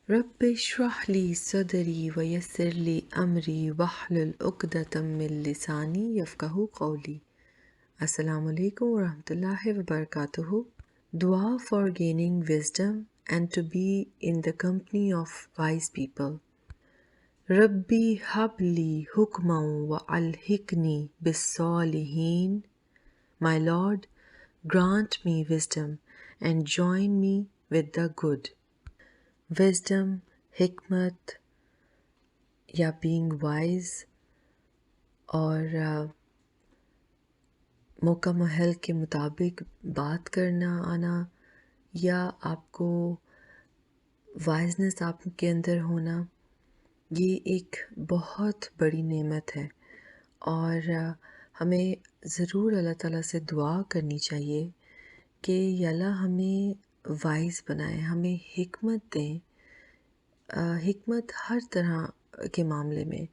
رب اشرح لي صدري ويسر لي امری واحلل عقدۃ من لسانی یفقہوا قولی۔ السلام علیکم ورحمۃ اللہ وبرکاتہ۔ دعا for gaining wisdom and to be in the company of wise people. ربی ہب لی حکما والحقنی بالصالحین۔ My Lord, grant me wisdom and join me with the good۔ Wisdom, حکمت یا being wise اور موقع محل کے مطابق بات کرنا آنا، یا آپ کو وائزنس آپ کے اندر ہونا، یہ ایک بہت بڑی نعمت ہے، اور ہمیں ضرور اللہ تعالیٰ سے دعا کرنی چاہیے کہ یا اللہ ہمیں وائز بنائیں، ہمیں حکمت دیں، حکمت ہر طرح کے معاملے میں،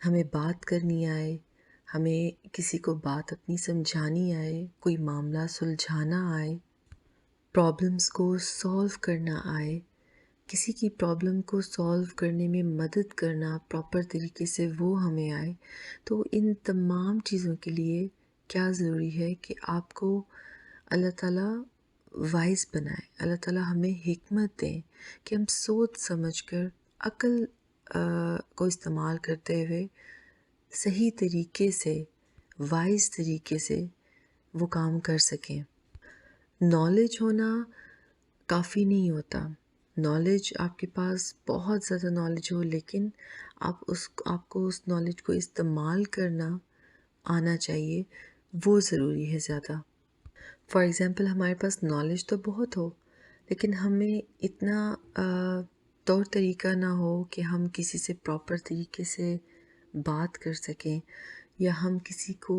ہمیں بات کرنی آئے، ہمیں کسی کو بات اپنی سمجھانی آئے، کوئی معاملہ سلجھانا آئے، پرابلمس کو سولو کرنا آئے، کسی کی پرابلم کو سولو کرنے میں مدد کرنا پراپر طریقے سے وہ ہمیں آئے، تو ان تمام چیزوں کے لیے کیا ضروری ہے کہ آپ کو اللہ تعالیٰ وائز بنائے، اللہ تعالیٰ ہمیں حکمت دیں کہ ہم سوچ سمجھ کر عقل کو استعمال کرتے ہوئے صحیح طریقے سے، وائز طریقے سے وہ کام کر سکیں۔ نالج ہونا کافی نہیں ہوتا، نالج آپ کے پاس بہت زیادہ نالج ہو، لیکن آپ کو اس نالج کو استعمال کرنا آنا چاہیے، وہ ضروری ہے زیادہ۔ فار ایگزامپل ہمارے پاس نالج تو بہت ہو، لیکن ہمیں اتنا طور طریقہ نہ ہو کہ ہم کسی سے پراپر طریقے سے بات کر سکیں، یا ہم کسی کو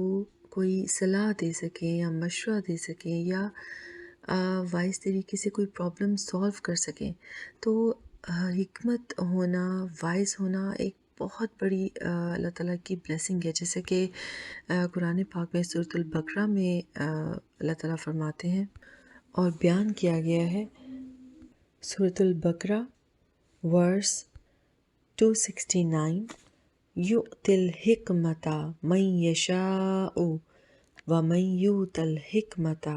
کوئی صلاح دے سکیں یا مشورہ دے سکیں، یا وائز طریقے سے کوئی پرابلم سولو کر سکیں۔ تو حکمت ہونا، وائز ہونا ایک بہت بڑی اللہ تعالیٰ کی بلیسنگ ہے، جیسے کہ قرآن پاک میں سورۃ البقرہ میں اللہ تعالیٰ فرماتے ہیں اور بیان کیا گیا ہے، سورۃ البقرہ ورس 269، یؤتی الحکمۃ من یشاء ومن یؤت الحکمۃ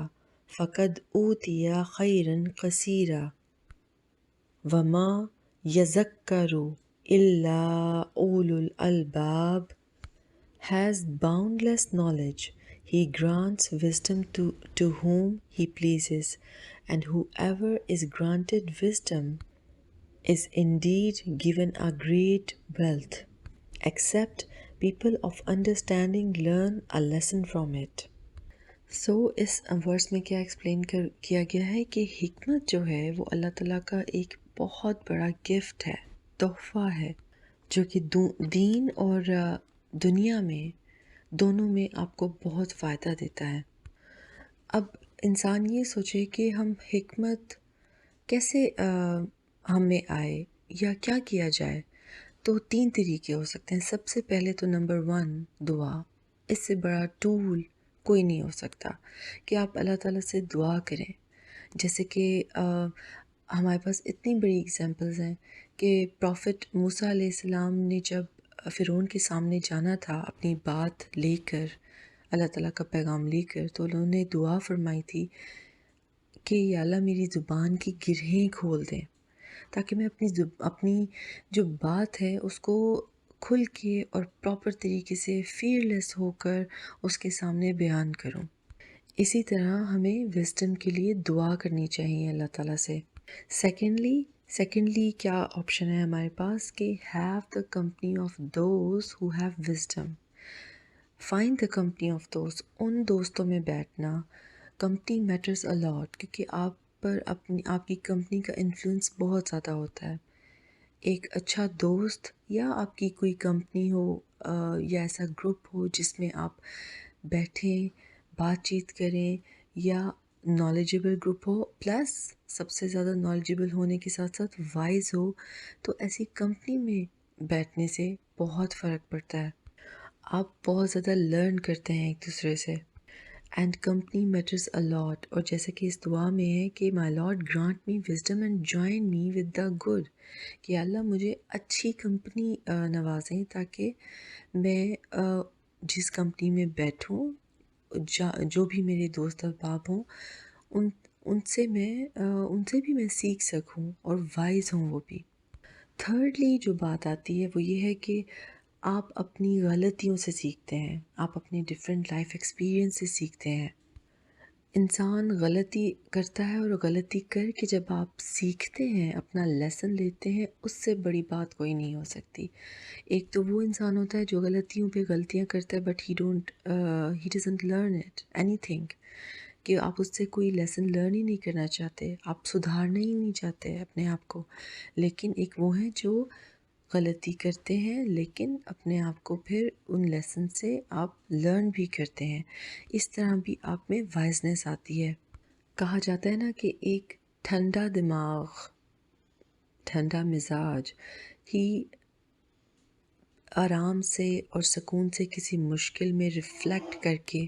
فقد اوتی خیرا کثیرا وما یذکر الا اولو الالباب۔ Has boundless knowledge. He grants wisdom to whom he pleases, and whoever is granted wisdom is indeed given a great wealth, except people of understanding learn a lesson from it۔ So اس ورس میں کیا explain کیا گیا ہے کہ حکمت جو ہے وہ اللہ تعالیٰ کا ایک بہت بڑا گفٹ ہے، تحفہ ہے، جو کہ دین اور دنیا میں دونوں میں آپ کو بہت فائدہ دیتا ہے۔ اب انسان یہ سوچے کہ ہم حکمت کیسے ہمیں آئے یا کیا کیا جائے، تو 3 طریقے ہو سکتے ہیں۔ سب سے پہلے تو نمبر 1 دعا، اس سے بڑا ٹول کوئی نہیں ہو سکتا کہ آپ اللہ تعالیٰ سے دعا کریں۔ جیسے کہ ہمارے پاس اتنی بڑی اگزامپلز ہیں کہ پروفٹ موسیٰ علیہ السلام نے جب فرعون کے سامنے جانا تھا اپنی بات لے کر، اللہ تعالیٰ کا پیغام لے کر، تو انہوں نے دعا فرمائی تھی کہ یا اللہ میری زبان کی گرہیں کھول دیں، تاکہ میں اپنی جو بات ہے اس کو کھل کے اور پراپر طریقے سے فیئرلیس ہو کر اس کے سامنے بیان کروں۔ اسی طرح ہمیں وزڈم کے لیے دعا کرنی چاہیے اللہ تعالیٰ سے۔ سیکنڈلی کیا آپشن ہے ہمارے پاس کہ have the company of those who have wisdom. Find the company of those, ان دوستوں میں بیٹھنا۔ کمپنی میٹرز اے لاٹ، کیونکہ آپ پر آپ کی کمپنی کا انفلوئنس بہت زیادہ ہوتا ہے۔ ایک اچھا دوست یا آپ کی کوئی کمپنی ہو یا ایسا گروپ ہو جس میں آپ بیٹھیں، بات چیت کریں، یا نالجبل گروپ ہو، پلس سب سے زیادہ نالجبل ہونے کے ساتھ ساتھ وائز ہو، تو ایسی کمپنی میں بیٹھنے سے بہت فرق پڑتا ہے۔ آپ بہت زیادہ لرن کرتے ہیں ایک دوسرے سے۔ And company matters a lot, اور جیسا کہ اس دعا میں ہے کہ my lord grant me wisdom and join me with the good, کہ اللہ مجھے اچھی کمپنی نوازیں تاکہ میں جس کمپنی میں بیٹھوں، جو بھی میرے دوست احباب ہوں، ان ان سے بھی میں سیکھ سکوں اور وائز ہوں وہ بھی۔ تھرڈلی جو بات آتی ہے وہ یہ ہے کہ آپ اپنی غلطیوں سے سیکھتے ہیں، آپ اپنے ڈفرینٹ لائف ایکسپیرئنس سے سیکھتے ہیں۔ انسان غلطی کرتا ہے اور غلطی کر کے جب آپ سیکھتے ہیں، اپنا لیسن لیتے ہیں، اس سے بڑی بات کوئی نہیں ہو سکتی۔ ایک تو وہ انسان ہوتا ہے جو غلطیوں پہ غلطیاں کرتا ہے but he doesn't learn it any thing, کہ آپ اس سے کوئی لیسن لرن ہی نہیں کرنا چاہتے، آپ سدھارنا ہی نہیں چاہتے اپنے آپ کو۔ لیکن ایک وہ ہیں جو غلطی کرتے ہیں لیکن اپنے آپ کو پھر ان لیسن سے آپ لرن بھی کرتے ہیں، اس طرح بھی آپ میں وائزنس آتی ہے۔ کہا جاتا ہے نا کہ ایک ٹھنڈا دماغ، ٹھنڈا مزاج ہی آرام سے اور سکون سے کسی مشکل میں ریفلیکٹ کر کے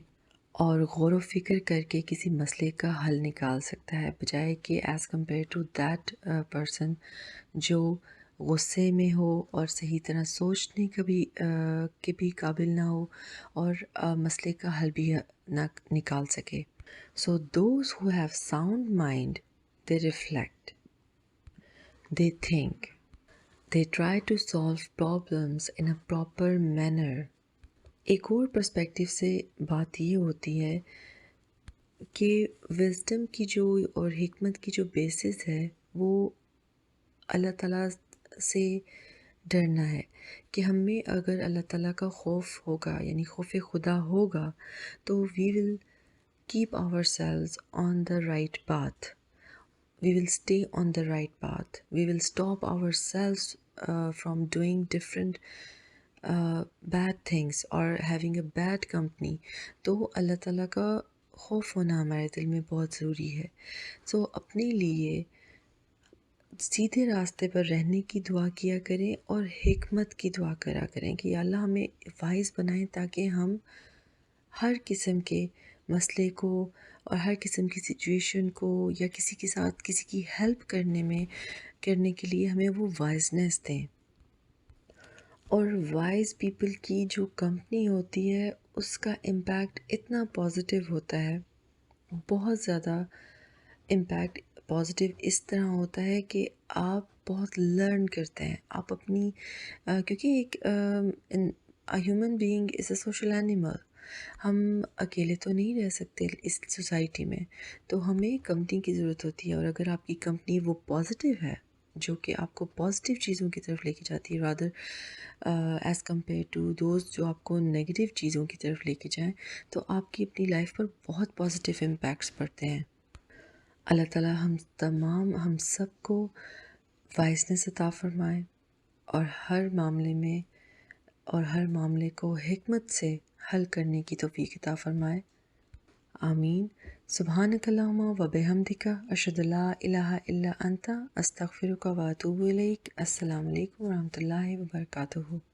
اور غور و فکر کر کے کسی مسئلے کا حل نکال سکتا ہے، بجائے کہ as compare to that person جو غصے میں ہو اور صحیح طرح سوچنے کے بھی قابل نہ ہو اور مسئلے کا حل بھی نہ نکال سکے۔ So those who have sound mind, they reflect, they think, they try to solve problems in a proper manner۔ ایک اور پرسپیکٹیو سے بات یہ ہوتی ہے کہ وزڈم کی جو اور حکمت کی جو بیسس ہے وہ اللہ تعالیٰ سے ڈرنا ہے، کہ ہمیں اگر اللہ تعالیٰ کا خوف ہوگا، یعنی خوف خدا ہوگا، تو we will keep ourselves on the right path, we will stay on the right path. We will stop ourselves from doing different bad things or having a bad company۔ تو اللہ تعالیٰ کا خوف ہونا ہمارے دل میں بہت ضروری ہے۔ سو اپنے لیے سیدھے راستے پر رہنے کی دعا کیا کریں اور حکمت کی دعا کرا کریں کہ یا اللہ ہمیں وائز بنائیں تاکہ ہم ہر قسم کے مسئلے کو اور ہر قسم کی سچویشن کو یا کسی کے ساتھ کسی کی ہیلپ کرنے کے لیے ہمیں وہ وائزنس دیں۔ اور وائز پیپل کی جو کمپنی ہوتی ہے اس کا امپیکٹ اتنا پازیٹیو ہوتا ہے، بہت زیادہ امپیکٹ پازیٹیو اس طرح ہوتا ہے کہ آپ بہت لرن کرتے ہیں، آپ اپنی کیونکہ ایک human being is a social animal, ہم اکیلے تو نہیں رہ سکتے اس سوسائٹی میں، تو ہمیں کمپنی کی ضرورت ہوتی ہے۔ اور اگر آپ کی کمپنی وہ پازیٹیو ہے جو کہ آپ کو پازیٹیو چیزوں کی طرف لے کے جاتی ہے rather as compare to those جو آپ کو نیگیٹیو چیزوں کی طرف لے کے جائیں، تو آپ کی اپنی لائف پر بہت پازیٹیو امپیکٹس پڑتے ہیں۔ اللہ تعالیٰ ہم سب کو وائزنس عطا فرمائے اور ہر معاملے کو حکمت سے حل کرنے کی توفیق عطا فرمائے، آمین۔ سبحانک اللہم و بحمدک، اشہد لا الہ الا انت، استغفرک و اتوب الیک۔ السلام علیکم و رحمۃ اللہ وبرکاتہ۔